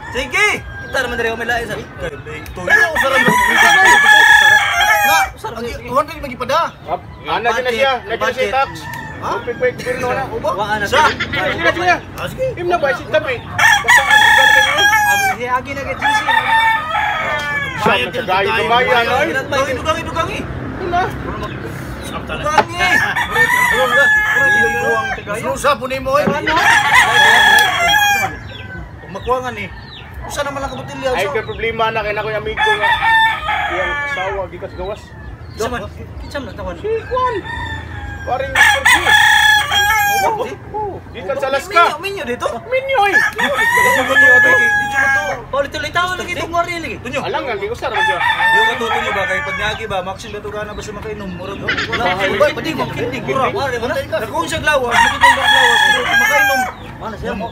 Sige! Kita naman dari may lain sa. Tuyo, sarang mo. Nga, tuhan rin magipada. Ana dyan na siya. Lagi na siya tax. Ha? Pwede pero na. Ubo. Wala na Sa? Sige. Sige. Im na ba? Sit tabi. Basta ang sigan kayo. Si Agi na gid si. Siya magkagayo kamayan. Dugangi. Ina. Dugangi. Susa po ni mo eh. Makuangan eh. Usa naman lang kabutilya. Ay kay problema na kay na ko yung amigo nga. Yang sawa gikas gawas. Saman, kitsam na tawan. Si Juan. Paring Sergi. Gikan sa Alaska. Minyo dito. Minyoy. Tuloy taon lagi itong wari lagi. Tunyo. Alang nga giusar man siya. Yung katutunyo ba kay pagnyagi ba maksin ba to kana basta makainom murag. Wala pati mo kindig gura. Wala mo na. Kung siya lawas, nakita ba lawas pero makainom. Mana siya mo?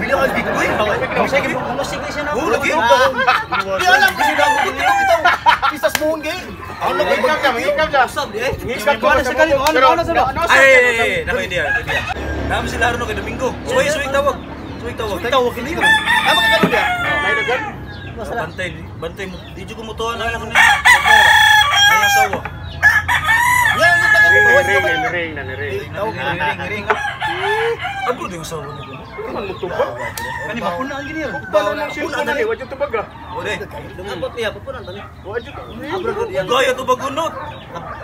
Bili ka big boy. Sige mo, musik siya na. Oh, lagi. Di alam ko sila ko dito. Pisas mo ngay. Ano ba ikaw ka? Ikaw ka. Usab di. Ikaw ka sa kali. Ano sa ba? Ay, nako idea. Naam sila ron kay Domingo. Suy tawag. Suy tawag kini. Amo ka kanila. May dagan. Bantay mo. Di jud ko mutuan na ako niya. Ay asawa. Yan yung taga ko. Ring. Tawag ring. Abro di usawa niya. Ano mo tubag? Kani mapuna ang gini. Bala lang siya na ni, wajud tubag ah. Ode. Abot niya pupunan tani. Wajud. Abro gud yan. Gaya to bagunot.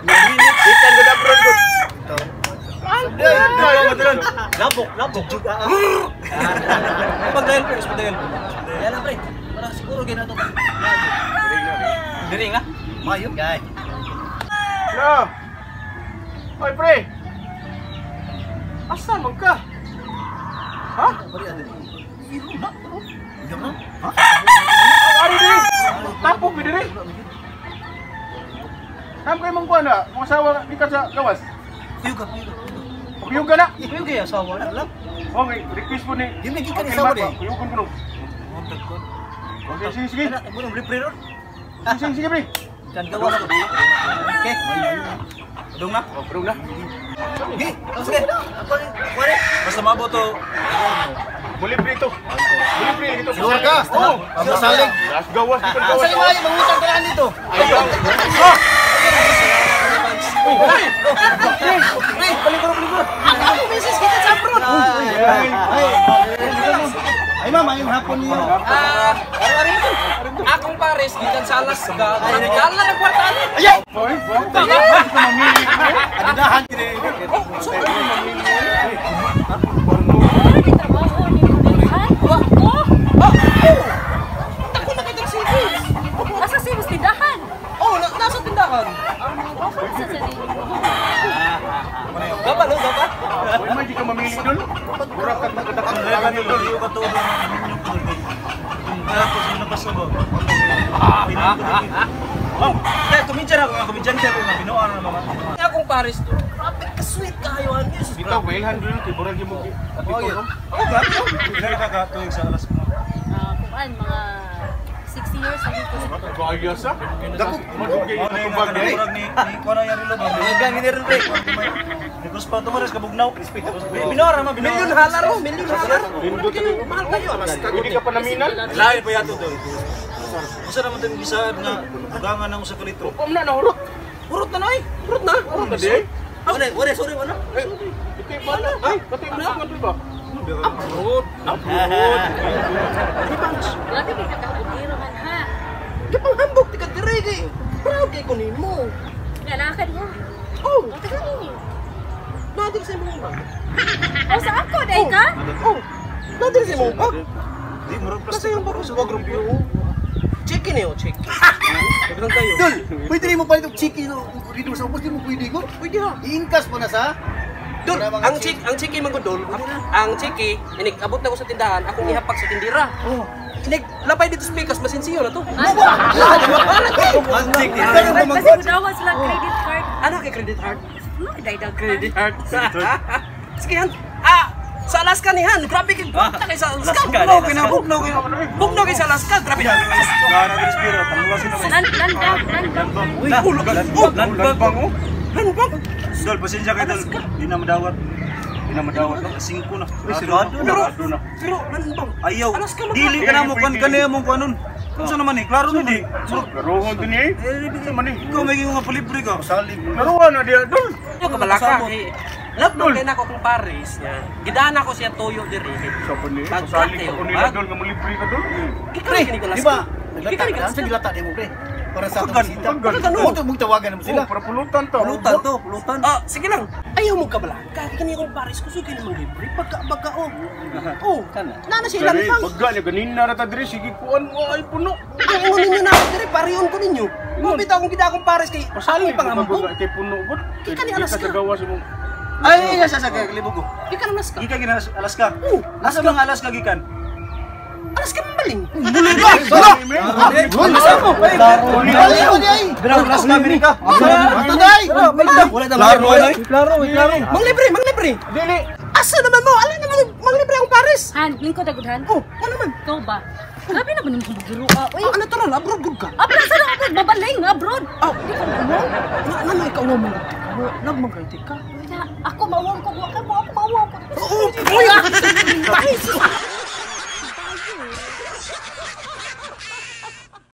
Ikan gud abroad gud. Labok. Pagdayon. Yan na pre. Para siguro gina to. Diri nga. Mayo. Gay. Na. Oy pre. Asa man ka? Ha? Ari diri. Tapok mi diri. Kam kay mong kuan na, mga asawa di ka sa gawas. Kuyog ka na. Yung kaya asawa na lang. Okay, request po ni. Di may gikan asawa di. Kuyugon ko no. Okay, sige. Mo nang libre ron. Sige pre. Kan gawa na. Okay. Dong na. Bro na. Gi. Sige. Basta maabot to. Buli pre ito. Luar ka. Oh, Masalig. Las gawas dito gawas. Sa limayo mangutang ka dito. Ayaw. Ako beses kita sa abroad. Ay ma'am, ayong hapon niyo. Akong pares gikan sa Alaska. Dala na kwartalan. Boy, mamili ko. Adadahan kini. Asa si mas tindahan? Oh, nasa tindahan. Gapa. Boy, may di ka mamili doon. Burak ka magkadakang Kailangan doon. nito yung katulong ng tulog. Kaya ko sino pa subo. Oh, kaya kumidyan ako nga kumidyan kaya ko nga binuan na mga. Akong pares to. Grabe ka sweet kayo an. Ikaw, mailhan doon. Tiburag yung mugi. Oh, grabe. Dili ka katuig sa alas mo. Kuan, mga 60 years na dito. Kaya sa? Dako. Madugay Oh, yung na tubag yung eh. ni kuana yang rilo ba. Hanggang hindi rin pre. Nikos pa tumares kabugnaw. Binuara ma binuara. Milyon halar oh, milyon halar. Lindo talaga. Mahal kayo Alaska. Hindi ka pa naminan? Lain pa yato to. Usa naman tayo gisaad nga ugangan nang usa ka litro. Om na nahurot. Urot na noy. Urot na. Urot na di? Wala, sorry, wala. Ito yung bala. Ay, pati yung naman ba? Urot. Grabe kay kakabutiro man ha. Kapag hambog tikat dire kay. Proud kay kunin mo. Lalakad mo. Oh, O, taga nini. natin sa imong bag. O, sa ako, day ka? Oh, natin sa imong bag. Di murag Kasi plastic. yung bag sa wag rubyo. Chicken eh, chicken. Dagan kayo. Dol, pwede rin mo pa itong chiki dito sa upos, di mo pwede ko. Pwede ha. I-incas mo na sa. Dol, ang chiki man ko dol. Ang chiki, inig abot na ko sa tindahan, akong ihapak sa tindira. Oh. Inig lapay dito sa pikas, masinsiyo na to. Ang chiki. Kasi gudawan silang credit card. Ano kay credit card? Ano, day-dag Credit card. Sige han. Sa Alaska ni Han, grabe kay punta kay sa Alaska. Bugno kay sa Alaska, grabe. Gana respiro, tanglasin na. Landang. Lanbang oh. Lanbang. Dol, pasensya kayo dol. Di na madawat. Pinamadawat na. 5 na. Sigurado na. Pero, nanbang. Ayaw. Alas ka mga. Dili ka na mo kan kanaya mong kanon. Kung saan naman eh, klaro na di. Garuhon din eh. Naman eh. Ikaw may nga palibre ka. Salig. Garuhan na dia dul. Yung kabalaka. Love mo kaya na ako kung Paris niya. Gidaan ako siya toyo diri. Sa pa ni. Pagkat Salig kayo, ko nila ba? dul nga malibre ka dul. Ikaw ni Nicolas. Di ba? Ikaw ni Nicolas. Sa dilata di mo pre. Para sa Pagkan, atong bisita. pagkan. Mong tawagan mo sila. Para pulutan to. Pulutan to, pulutan. Ah, sige lang. Ayaw mo kabalaka. Kani akong Paris ko sugi namang libre. Pagka oh. Oh, nana siya Dari lang. pagka niya ganina ra ta diri sige kuan mo ay puno. Ang ingon ninyo na ako diri, pariyon ko ninyo. Mabit akong gida akong Paris kay Pasali pang ampo. kay puno bud. Ika ni alas ka. Sa gawas mo. Ay, sa kalibugo. Ika na mas ka. Gikan gina Alaska. Nasa mga Alaska gikan? Alas ka mabaling. Bilang Alaska Amerika. Wala na Klaro ay. Manglibre. Dili. Asa naman mo? Alin naman manglibre ang Paris? Han, lingkod agud han. Oh, ano naman? Ikaw ba? Grabe na ba nimo magiro? Uy, Ang natural, abroad good ka. abra sa abroad babaling abroad. Oh, di ka mo? Ano ikaw mo? Nagmagkritik ka? Wala, ako mawang ko, ako mawang ko. Oo, uy!